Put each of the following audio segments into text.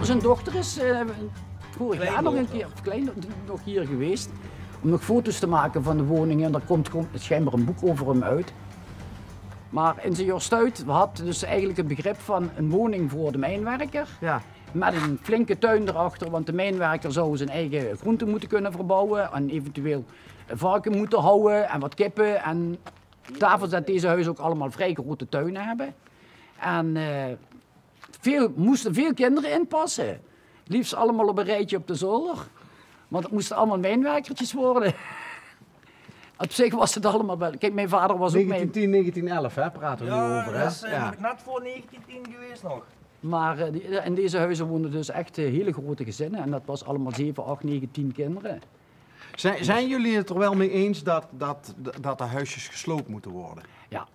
Zijn dochter is vorig jaar nog een keer nog hier geweest. Om nog foto's te maken van de woningen. En er komt schijnbaar een boek over hem uit. Maar ingenieur Stuit had dus eigenlijk het begrip van een woning voor de mijnwerker. Ja. Met een flinke tuin erachter, want de mijnwerker zou zijn eigen groenten moeten kunnen verbouwen. En eventueel varken moeten houden en wat kippen. En daarvoor dat deze huizen ook allemaal vrij grote tuinen hebben. En moesten veel kinderen inpassen. Liefst allemaal op een rijtje op de zolder. Want het moesten allemaal mijnwerkertjes worden. Op zich was het allemaal wel. Kijk, mijn vader was ook 1910, 1911, hè, praten we nu over. Hè? Dat is net voor 1910 geweest nog. Maar in deze huizen woonden dus echt hele grote gezinnen. En dat was allemaal 7, 8, 9, 10 kinderen. Zijn jullie het er wel mee eens dat de huisjes gesloopt moeten worden? Ja.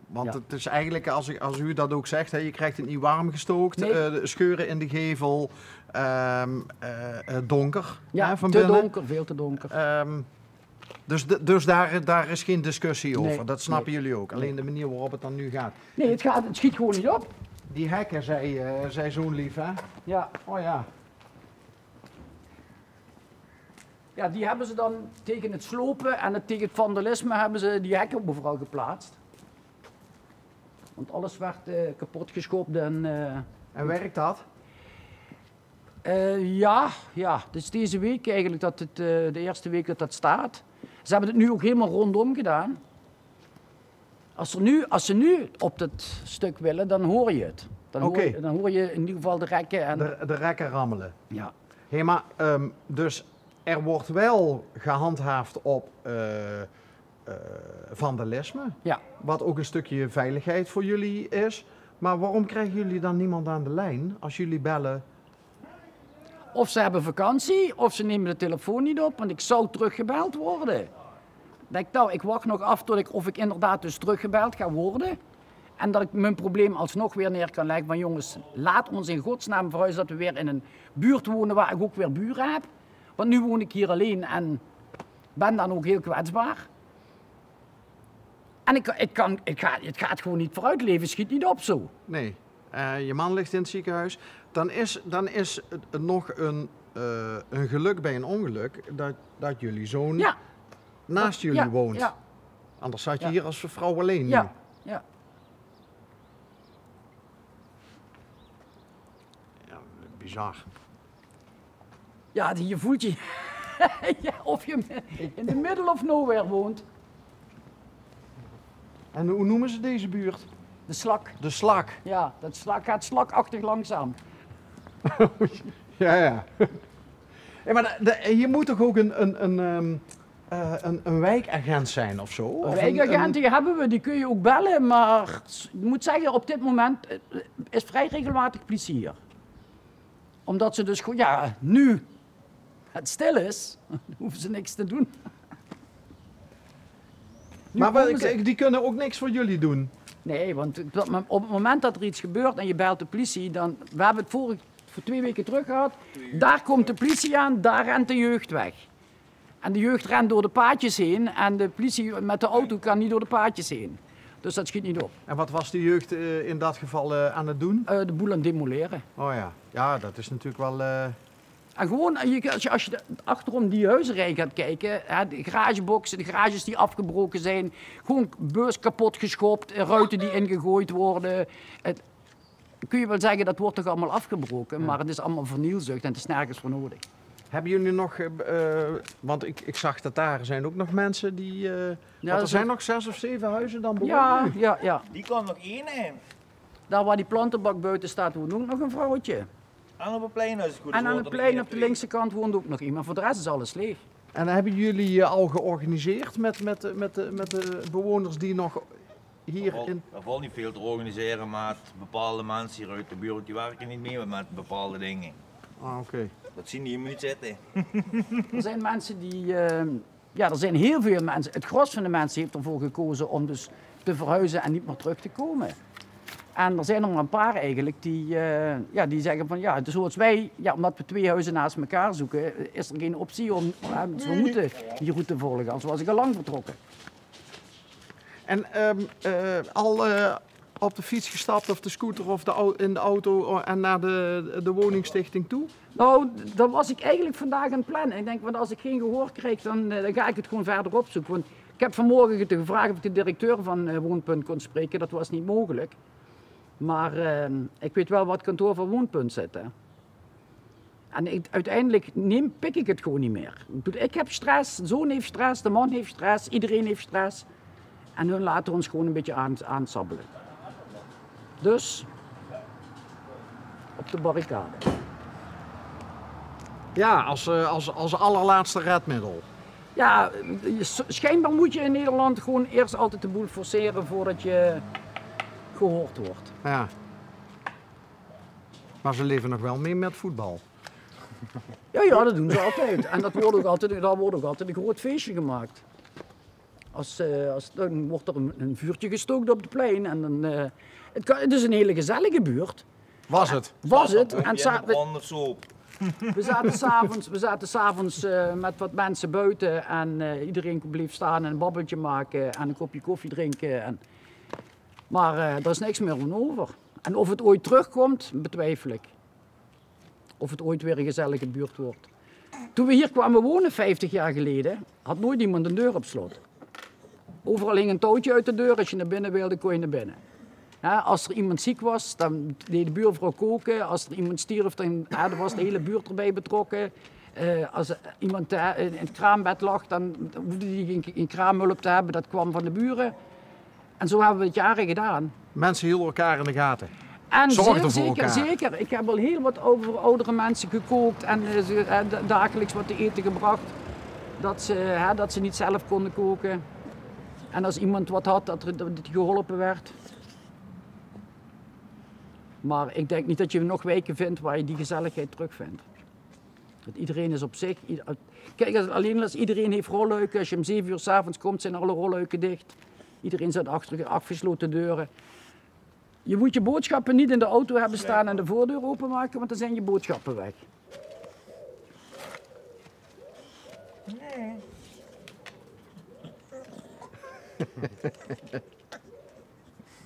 Want Ja. het is eigenlijk, als u dat ook zegt, hè, je krijgt het niet warm gestookt, Nee. scheuren in de gevel, donker, Ja, hè, van te binnen. donker, veel te donker. Dus daar is geen discussie over, Nee, dat snappen nee. jullie ook. Alleen de manier waarop het dan nu gaat. Nee, het schiet gewoon niet op. Die hekken, zei zo'n lief, hè? Ja. Oh ja. Ja, die hebben ze dan tegen het slopen en tegen het vandalisme hebben ze die hekken overal geplaatst. Want alles werd kapot geschopt en... En werkt dat? Ja, het is deze week eigenlijk dat het de eerste week dat staat. Ze hebben het nu ook helemaal rondom gedaan. Als ze nu op dat stuk willen, dan hoor je het. Dan hoor je in ieder geval de rekken. En... De rekken rammelen. Ja. Hé, maar dus er wordt wel gehandhaafd op vandalisme. Ja. Wat ook een stukje veiligheid voor jullie is. Maar waarom krijgen jullie dan niemand aan de lijn als jullie bellen? Of ze hebben vakantie, of ze nemen de telefoon niet op, want ik zou teruggebeld worden. Denk, nou, ik wacht nog af tot of ik inderdaad dus teruggebeld ga worden. En dat ik mijn probleem alsnog weer neer kan leggen van jongens, laat ons in godsnaam verhuizen dat we weer in een buurt wonen waar ik ook weer buren heb. Want nu woon ik hier alleen en ben dan ook heel kwetsbaar. En het gaat gewoon niet vooruit, leven schiet niet op zo. Nee, je man ligt in het ziekenhuis. Dan is het nog een geluk bij een ongeluk dat jullie zoon naast jullie woont. Ja. Anders zat je hier als vrouw alleen nu. Ja, ja. Ja, bizar. Ja, je voelt je ja, of je in de middle of nowhere woont. En hoe noemen ze deze buurt? De slak. De slak. Ja, dat gaat slakachtig langzaam. Ja. Ja, maar hier moet toch ook een wijkagent zijn of zo? Een wijkagent die hebben we, die kun je ook bellen, maar ik moet zeggen, op dit moment is vrij regelmatig politie hier. Omdat ze dus gewoon, ja, nu het stil is, hoeven ze niks te doen. Maar die kunnen ook niks voor jullie doen? Nee, want op het moment dat er iets gebeurt en je belt de politie, dan, we hebben het voor 2 weken terug gehad, daar komt de politie aan, daar rent de jeugd weg. En de jeugd rent door de paadjes heen en de politie met de auto kan niet door de paadjes heen. Dus dat schiet niet op. En wat was de jeugd in dat geval aan het doen? De boel aan het demoleren. Oh ja, ja, dat is natuurlijk wel... En gewoon, als je achterom die huizenrij gaat kijken, de garageboxen, de garages die afgebroken zijn, gewoon beurs kapot geschopt, ruiten die ingegooid worden. Kun je wel zeggen, dat wordt toch allemaal afgebroken, maar het is allemaal vernielzucht en het is nergens voor nodig. Hebben jullie nog, want ik zag dat daar zijn ook nog mensen die, er zijn nog 6 of 7 huizen dan bewoond nu. Ja. Die kan nog één in. Daar waar die plantenbak buiten staat, woont ook nog een vrouwtje. En op het plein is het goed. En aan het plein op de linkse kant woont ook nog iemand. Voor de rest is alles leeg. En hebben jullie al georganiseerd met de bewoners die nog hier in... Er valt niet veel te organiseren, maar bepaalde mensen hier uit de buurt die werken niet mee met bepaalde dingen. Ah, oké. Dat zien die hier niet zitten. Er zijn mensen die... er zijn heel veel mensen. Het gros van de mensen heeft ervoor gekozen om dus te verhuizen en niet meer terug te komen. En er zijn er maar een paar eigenlijk die zeggen van ja, zoals wij, omdat we 2 huizen naast elkaar zoeken, is er geen optie om, dus we moeten die route volgen, anders was ik al lang vertrokken. En op de fiets gestapt of de scooter of in de auto en naar de woningstichting toe? Nou, dat was ik eigenlijk vandaag aan het plannen. Ik denk, want als ik geen gehoor krijg, dan ga ik het gewoon verder opzoeken. Want ik heb vanmorgen gevraagd of ik de directeur van Woonpunt kon spreken. Dat was niet mogelijk. Maar ik weet wel wat het kantoor van Woonpunt zit. Hè. En uiteindelijk pik ik het gewoon niet meer. Ik heb stress, de zoon heeft stress, de man heeft stress, iedereen heeft stress. En hun laten ons gewoon een beetje aansabbelen. Dus, op de barricade. Ja, als allerlaatste redmiddel. Ja, schijnbaar moet je in Nederland gewoon eerst altijd de boel forceren voordat je gehoord wordt. Ja. Maar ze leven nog wel mee met voetbal. Ja, dat doen ze altijd. En daar wordt ook altijd een groot feestje gemaakt. Dan wordt er een vuurtje gestookt op het plein. En dan, het is een hele gezellige buurt. Was het? Was het. En we zaten s'avonds met wat mensen buiten en iedereen bleef staan en een babbeltje maken en een kopje koffie drinken. Maar er is niks meer van over. En of het ooit terugkomt, betwijfel ik. Of het ooit weer een gezellige buurt wordt. Toen we hier kwamen wonen 50 jaar geleden, had nooit iemand een deur op slot. Overal hing een touwtje uit de deur, als je naar binnen wilde, kon je naar binnen. Ja, als er iemand ziek was, dan deed de buurvrouw koken. Als er iemand stierf, dan was de hele buurt erbij betrokken. Als iemand in het kraambed lag, dan hoefde hij geen kraamhulp te hebben. Dat kwam van de buren. En zo hebben we het jaren gedaan. Mensen hielden elkaar in de gaten. En zeker. Ik heb al heel wat over oudere mensen gekookt en dagelijks wat te eten gebracht. Dat ze niet zelf konden koken. En als iemand wat had, dat die geholpen werd. Maar ik denk niet dat je nog wijken vindt waar je die gezelligheid terugvindt. Dat iedereen is op zich. Kijk, alleen als iedereen heeft rolluiken. Als je om 7 uur 's avonds komt, zijn alle rolluiken dicht. Iedereen zit achter afgesloten deuren. Je moet je boodschappen niet in de auto hebben staan en de voordeur openmaken, want dan zijn je boodschappen weg. Nee.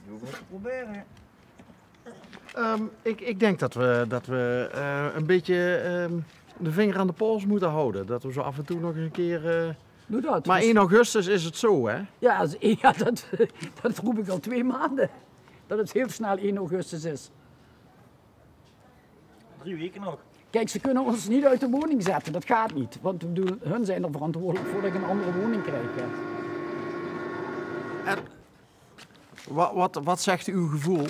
Je hoeft het te proberen. Ik denk dat we een beetje de vinger aan de pols moeten houden. Dat we zo af en toe nog eens een keer... Doe dat. Maar 1 augustus is het zo, hè? Ja, dat roep ik al 2 maanden. Dat het heel snel 1 augustus is. 3 weken nog. Kijk, ze kunnen ons niet uit de woning zetten. Dat gaat niet. Want hun zijn er verantwoordelijk voor dat ik een andere woning krijg. En wat zegt uw gevoel?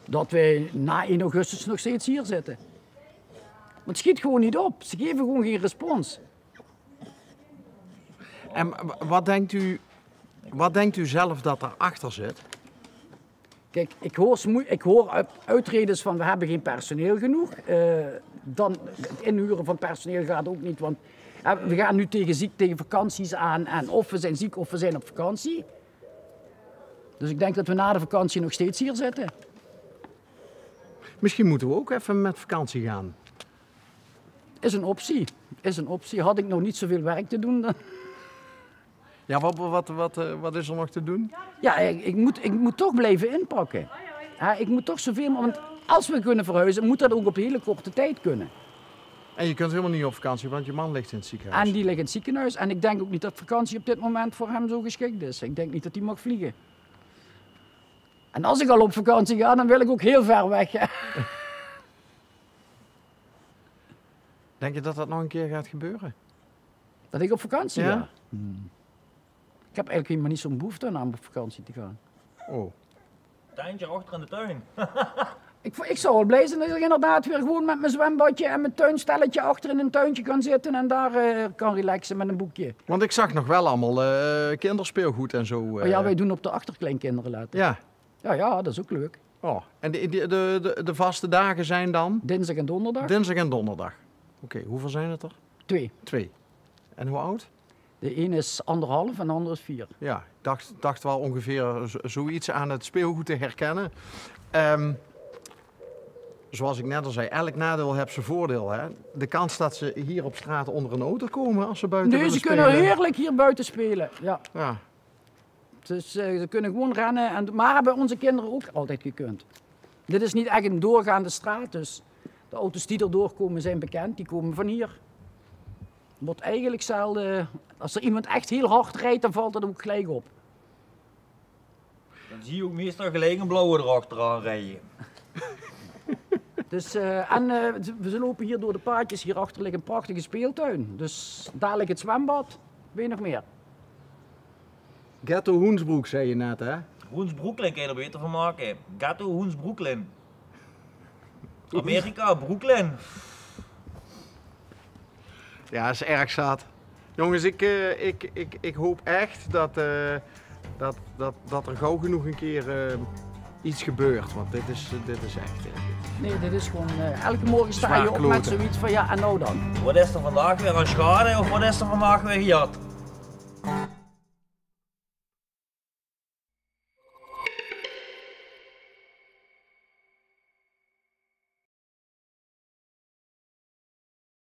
Dat wij na 1 augustus nog steeds hier zitten. Want het schiet gewoon niet op. Ze geven gewoon geen respons. En wat denkt u zelf dat erachter zit? Kijk, ik hoor uitredens van we hebben geen personeel genoeg. Dan het inhuren van personeel gaat ook niet, want we gaan nu tegen vakanties aan en of we zijn ziek of we zijn op vakantie. Dus ik denk dat we na de vakantie nog steeds hier zitten. Misschien moeten we ook even met vakantie gaan. Is een optie. Had ik nog niet zoveel werk te doen dan... Ja, wat is er nog te doen? Ja, ik moet toch blijven inpakken. Ik moet toch zoveel mogelijk... Want als we kunnen verhuizen, moet dat ook op hele korte tijd kunnen. En je kunt helemaal niet op vakantie, want je man ligt in het ziekenhuis. En die ligt in het ziekenhuis. En ik denk ook niet dat vakantie op dit moment voor hem zo geschikt is. Ik denk niet dat hij mag vliegen. En als ik al op vakantie ga, dan wil ik ook heel ver weg. Denk je dat dat nog een keer gaat gebeuren? Dat ik op vakantie ja? ga? Ik heb eigenlijk helemaal niet zo'n behoefte aan op vakantie te gaan. Oh. Tuintje achter in de tuin. Ik zou wel blij zijn dat ik inderdaad weer gewoon met mijn zwembadje en mijn tuinstelletje achter in een tuintje kan zitten en daar kan relaxen met een boekje. Want ik zag nog wel allemaal kinderspeelgoed en zo. Oh ja, wij doen op de achterkleinkinderen laten. Ja. Ja, dat is ook leuk. Oh. En de vaste dagen zijn dan? Dinsdag en donderdag. Dinsdag en donderdag. Oké, hoeveel zijn het er? 2. 2. En hoe oud? De een is 1,5 en de andere is 4. Ja, ik dacht wel ongeveer zoiets aan het speelgoed te herkennen. Zoals ik net al zei, elk nadeel heeft zijn voordeel. Hè? De kans dat ze hier op straat onder een auto komen als ze buiten willen spelen. Nee, ze kunnen heerlijk hier buiten spelen. Ja. Dus ze kunnen gewoon rennen, maar hebben onze kinderen ook altijd gekund. Dit is niet echt een doorgaande straat, dus de auto's die er doorkomen zijn bekend, die komen van hier. Wordt eigenlijk zelden, als er iemand echt heel hard rijdt, dan valt dat ook gelijk op. Dan zie je ook meestal gelijk een blauwe erachteraan rijden. Dus, we lopen hier door de paadjes, hierachter ligt een prachtige speeltuin. Dus dadelijk het zwembad, weet nog meer. Ghetto Hoensbroek zei je net, hè? Hoensbroeklyn kan je er beter van maken. Ghetto Hoensbroeklyn. Amerika, Brooklyn. Ja, dat is erg zat. Jongens, ik hoop echt dat er gauw genoeg een keer iets gebeurt. Want dit is echt... Nee, dit is gewoon... elke morgen sta je op met zoiets van ja, en nou dan? Wat is er vandaag weer aan schade of wat is er vandaag weer gejat?